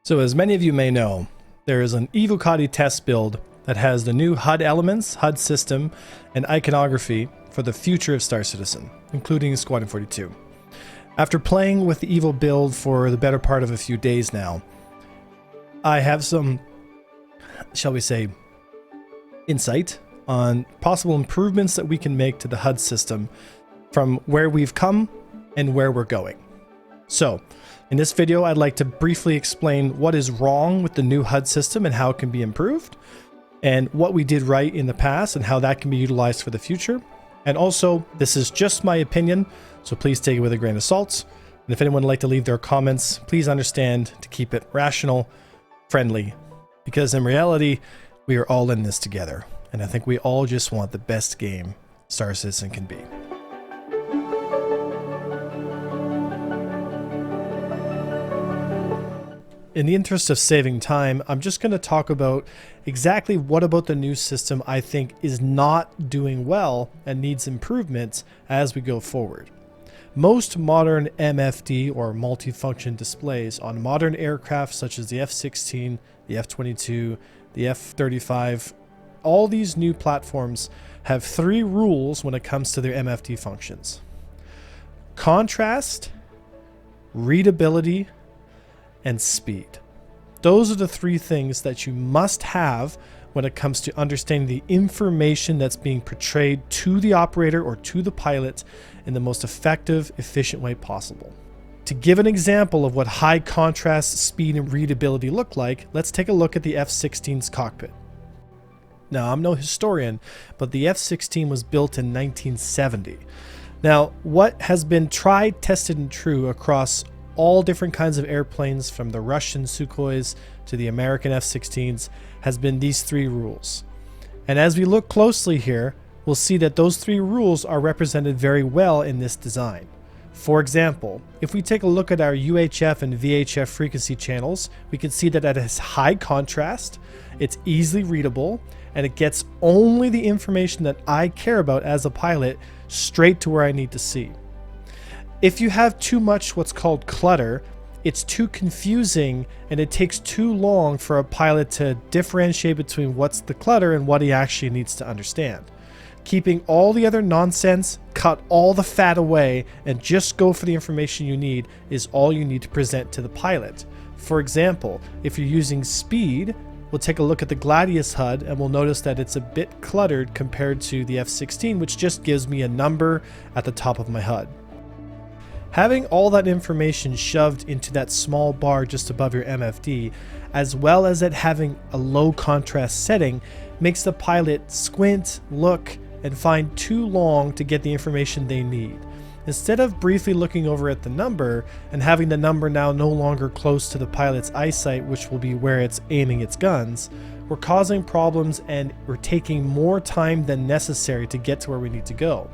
So as many of you may know, there is an Evocati test build that has the new HUD elements, HUD system, and iconography for the future of StarCitizen, including Squadron 42. After playing with the Evo build for the better part of a few days now, I have some, shall we say, insight on possible improvements that we can make to the HUD system from where we've come and where we're going. So, in this video, I'd like to briefly explain what is wrong with the new HUD system and how it can be improved, and what we did right in the past and how that can be utilized for the future. And also, this is just my opinion, so please take it with a grain of salt. And if anyone would like to leave their comments, please understand to keep it rational, friendly, because in reality, we are all in this together. And I think we all just want the best game StarCitizen can be. In the interest of saving time, I'm just going to talk about exactly what about the new system I think is not doing well and needs improvements as we go forward. Most modern MFD or multifunction displays on modern aircraft such as the F-16, the F-22, the F-35, all these new platforms have three rules when it comes to their MFD functions: contrast, readability, and speed. Those are the three things that you must have when it comes to understanding the information that's being portrayed to the operator or to the pilot in the most effective, efficient way possible. To give an example of what high contrast, speed, and readability look like, let's take a look at the F-16's cockpit. Now, I'm no historian, but the F-16 was built in 1970. Now, what has been tried, tested, and true across all different kinds of airplanes, from the Russian Sukhois to the American F-16s, has been these three rules. And as we look closely here, we'll see that those three rules are represented very well in this design. For example, if we take a look at our UHF and VHF frequency channels, we can see that it has high contrast, it's easily readable, and it gets only the information that I care about as a pilot straight to where I need to see. If you have too much what's called clutter, it's too confusing and it takes too long for a pilot to differentiate between what's the clutter and what he actually needs to understand. Keeping all the other nonsense, cut all the fat away, and just go for the information you need is all you need to present to the pilot. For example, if you're using speed, we'll take a look at the Gladius HUD and we'll notice that it's a bit cluttered compared to the F-16, which just gives me a number at the top of my HUD. Having all that information shoved into that small bar just above your MFD, as well as it having a low contrast setting, makes the pilot squint, look, and find too long to get the information they need. Instead of briefly looking over at the number and having the number now no longer close to the pilot's eyesight, which will be where it's aiming its guns, we're causing problems and we're taking more time than necessary to get to where we need to go.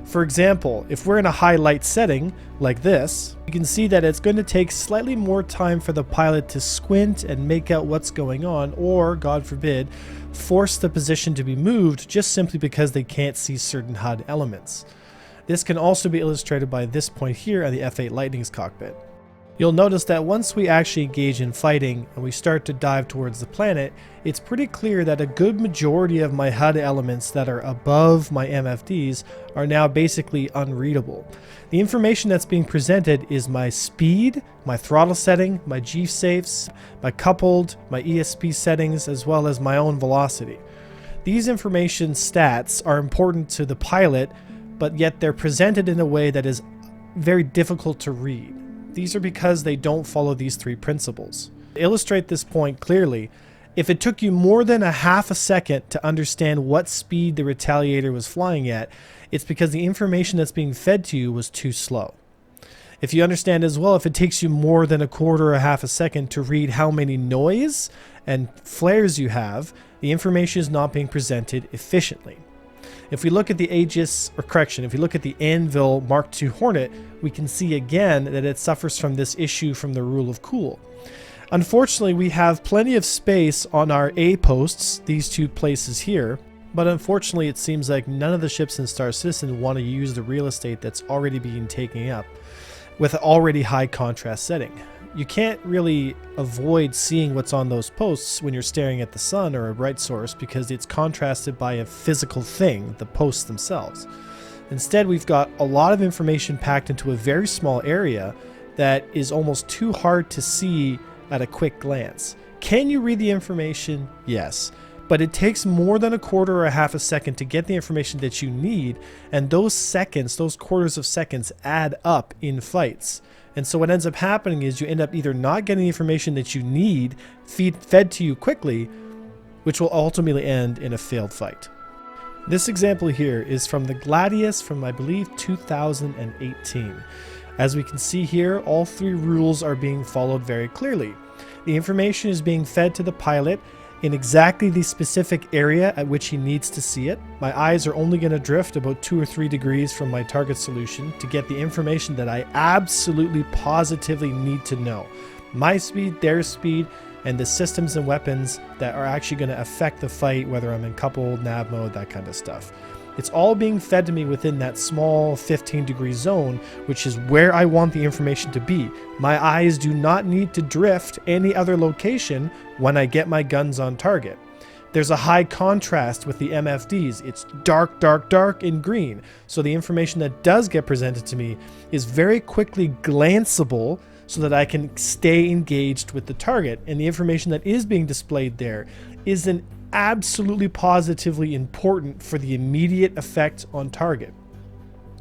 For example, if we're in a high light setting like this, you can see that it's going to take slightly more time for the pilot to squint and make out what's going on, or, God forbid, force the position to be moved just simply because they can't see certain HUD elements. This can also be illustrated by this point here on the F-8 Lightning's cockpit. You'll notice that once we actually engage in fighting and we start to dive towards the planet, it's pretty clear that a good majority of my HUD elements that are above my MFDs are now basically unreadable. The information that's being presented is my speed, my throttle setting, my G-safes, my coupled, my ESP settings, as well as my own velocity. These information stats are important to the pilot, but yet they're presented in a way that is very difficult to read. These are because they don't follow these three principles. To illustrate this point clearly, if it took you more than a half a second to understand what speed the Retaliator was flying at, it's because the information that's being fed to you was too slow. If you understand as well, if it takes you more than a quarter or half a second to read how many noise and flares you have, the information is not being presented efficiently. If we look at the if we look at the Anvil Mark II Hornet, we can see again that it suffers from this issue from the rule of cool. Unfortunately, we have plenty of space on our A posts, these two places here, but unfortunately it seems like none of the ships in StarCitizen want to use the real estate that's already being taken up with an already high contrast setting. you can't really avoid seeing what's on those posts when you're staring at the sun or a bright source because it's contrasted by a physical thing, the posts themselves. Instead, we've got a lot of information packed into a very small area that is almost too hard to see at a quick glance. Can you read the information? Yes. But it takes more than a quarter or a half a second to get the information that you need, and those seconds, those quarters of seconds, add up in fights. And so what ends up happening is you end up either not getting the information that you need fed to you quickly, which will ultimately end in a failed fight. This example here is from the Gladius from, I believe, 2018. As we can see here, all three rules are being followed very clearly. The information is being fed to the pilot in exactly the specific area at which he needs to see it. My eyes are only going to drift about 2 or 3 degrees from my target solution to get the information that I absolutely positively need to know. My speed, their speed, and the systems and weapons that are actually going to affect the fight, whether I'm in coupled, nav mode, that kind of stuff. It's all being fed to me within that small 15-degree zone, which is where I want the information to be. My eyes do not need to drift any other location when I get my guns on target. There's a high contrast with the MFDs. It's dark, dark, dark in green. So the information that does get presented to me is very quickly glanceable so that I can stay engaged with the target. And the information that is being displayed there isn't absolutely positively important for the immediate effect on target.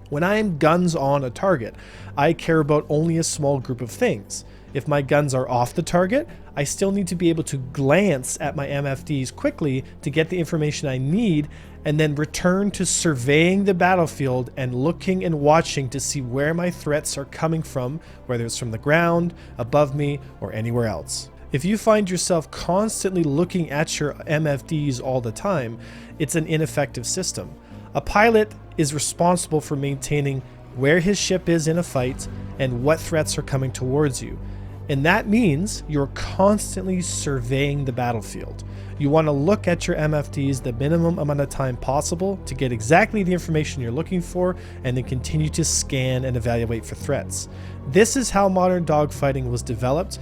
When I am guns on a target, I care about only a small group of things. If my guns are off the target, I still need to be able to glance at my MFDs quickly to get the information I need and then return to surveying the battlefield and looking and watching to see where my threats are coming from, whether it's from the ground, above me, or anywhere else. If you find yourself constantly looking at your MFDs all the time, it's an ineffective system. A pilot is responsible for maintaining where his ship is in a fight and what threats are coming towards you. And that means you're constantly surveying the battlefield. You want to look at your MFDs the minimum amount of time possible to get exactly the information you're looking for and then continue to scan and evaluate for threats. This is how modern dogfighting was developed.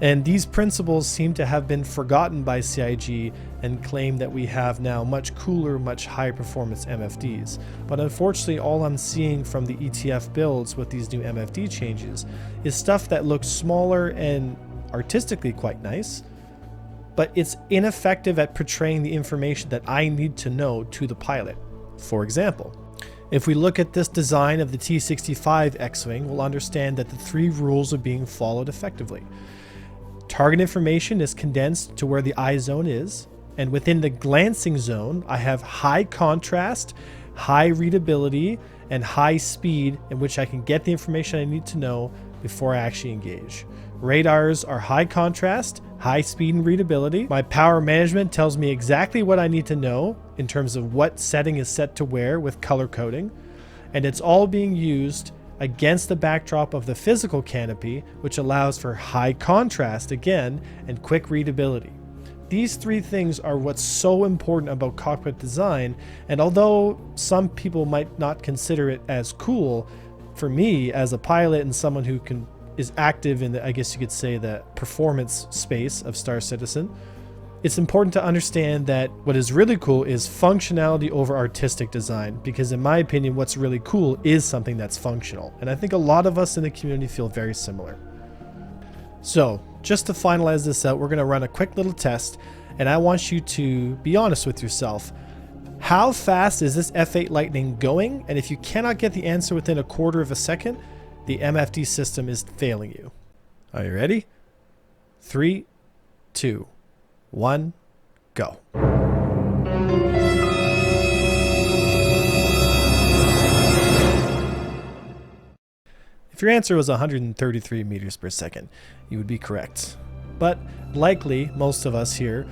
And these principles seem to have been forgotten by CIG and claim that we have now much cooler, much higher performance MFDs. But unfortunately, all I'm seeing from the ETF builds with these new MFD changes is stuff that looks smaller and artistically quite nice, but it's ineffective at portraying the information that I need to know to the pilot. For example, if we look at this design of the T-65 X-Wing, we'll understand that the 3 rules are being followed effectively. Target information is condensed to where the eye zone is, and within the glancing zone, I have high contrast, high readability, and high speed in which I can get the information I need to know before I actually engage. Radars are high contrast, high speed and readability. My power management tells me exactly what I need to know in terms of what setting is set to where with color coding, and it's all being used against the backdrop of the physical canopy, which allows for high contrast again and quick readability. These 3 things are what's so important about cockpit design, and although some people might not consider it as cool, for me as a pilot and someone who is active in the, I guess you could say, the performance space of StarCitizen, it's important to understand that what is really cool is functionality over artistic design, because in my opinion, what's really cool is something that's functional. And I think a lot of us in the community feel very similar. So just to finalize this out, we're going to run a quick little test, and I want you to be honest with yourself. How fast is this F8 Lightning going? And if you cannot get the answer within a quarter of a second, the MFD system is failing you. Are you ready? 3, 2, 1, go. If your answer was 133 meters per second, you would be correct. But likely, most of us here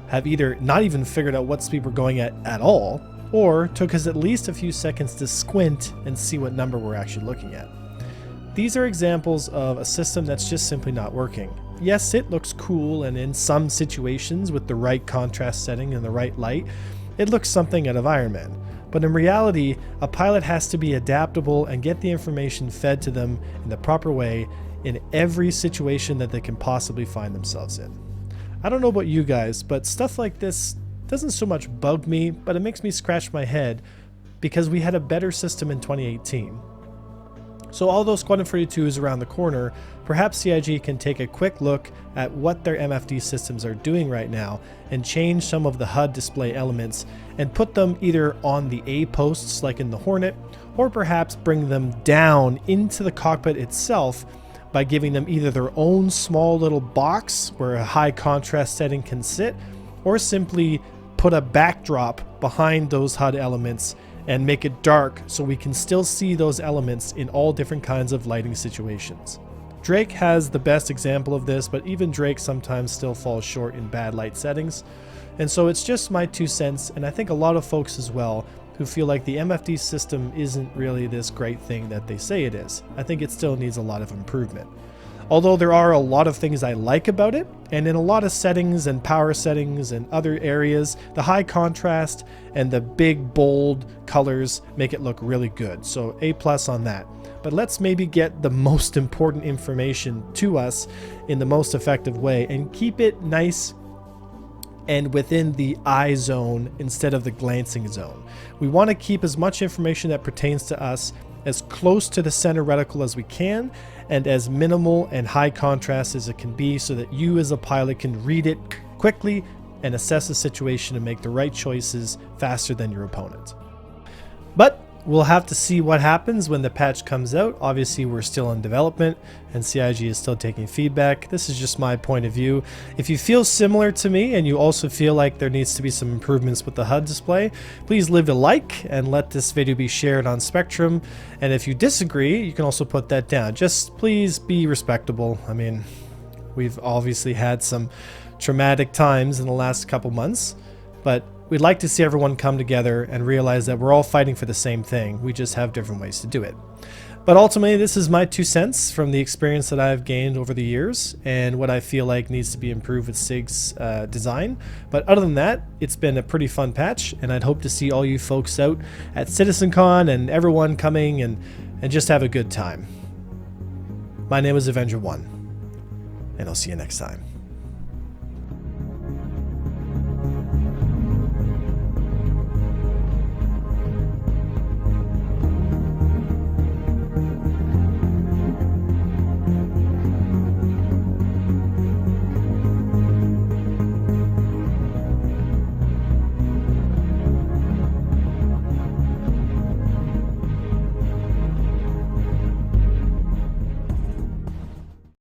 have either not even figured out what speed we're going at all, or took us at least a few seconds to squint and see what number we're actually looking at. These are examples of a system that's just simply not working. Yes, it looks cool, and in some situations with the right contrast setting and the right light, it looks something out of Iron Man. But in reality, a pilot has to be adaptable and get the information fed to them in the proper way in every situation that they can possibly find themselves in. I don't know about you guys, but stuff like this doesn't so much bug me, but it makes me scratch my head because we had a better system in 2018. So although Squadron 42 is around the corner, perhaps CIG can take a quick look at what their MFD systems are doing right now and change some of the HUD display elements and put them either on the A posts like in the Hornet, or perhaps bring them down into the cockpit itself by giving them either their own small little box where a high contrast setting can sit, or simply put a backdrop behind those HUD elements and make it dark so we can still see those elements in all different kinds of lighting situations. Drake has the best example of this, but even Drake sometimes still falls short in bad light settings. And so it's just my 2 cents, and I think a lot of folks as well, who feel like the MFD system isn't really this great thing that they say it is. I think it still needs a lot of improvement. Although there are a lot of things I like about it, and in a lot of settings and power settings and other areas, the high contrast and the big bold colors make it look really good. So A+ on that. But let's maybe get the most important information to us in the most effective way and keep it nice and within the eye zone instead of the glancing zone. We want to keep as much information that pertains to us as close to the center reticle as we can, and as minimal and high contrast as it can be, so that you as a pilot can read it quickly and assess the situation and make the right choices faster than your opponent. But we'll have to see what happens when the patch comes out. Obviously, we're still in development and CIG is still taking feedback. This is just my point of view. If you feel similar to me and you also feel like there needs to be some improvements with the HUD display, please leave a like and let this video be shared on Spectrum. And if you disagree, you can also put that down. Just please be respectable. I mean, we've obviously had some traumatic times in the last couple months, but we'd like to see everyone come together and realize that we're all fighting for the same thing. We just have different ways to do it. But ultimately, this is my 2 cents from the experience that I've gained over the years and what I feel like needs to be improved with SIG's design. But other than that, it's been a pretty fun patch, and I'd hope to see all you folks out at CitizenCon and everyone coming and just have a good time. My name is Avenger1, and I'll see you next time.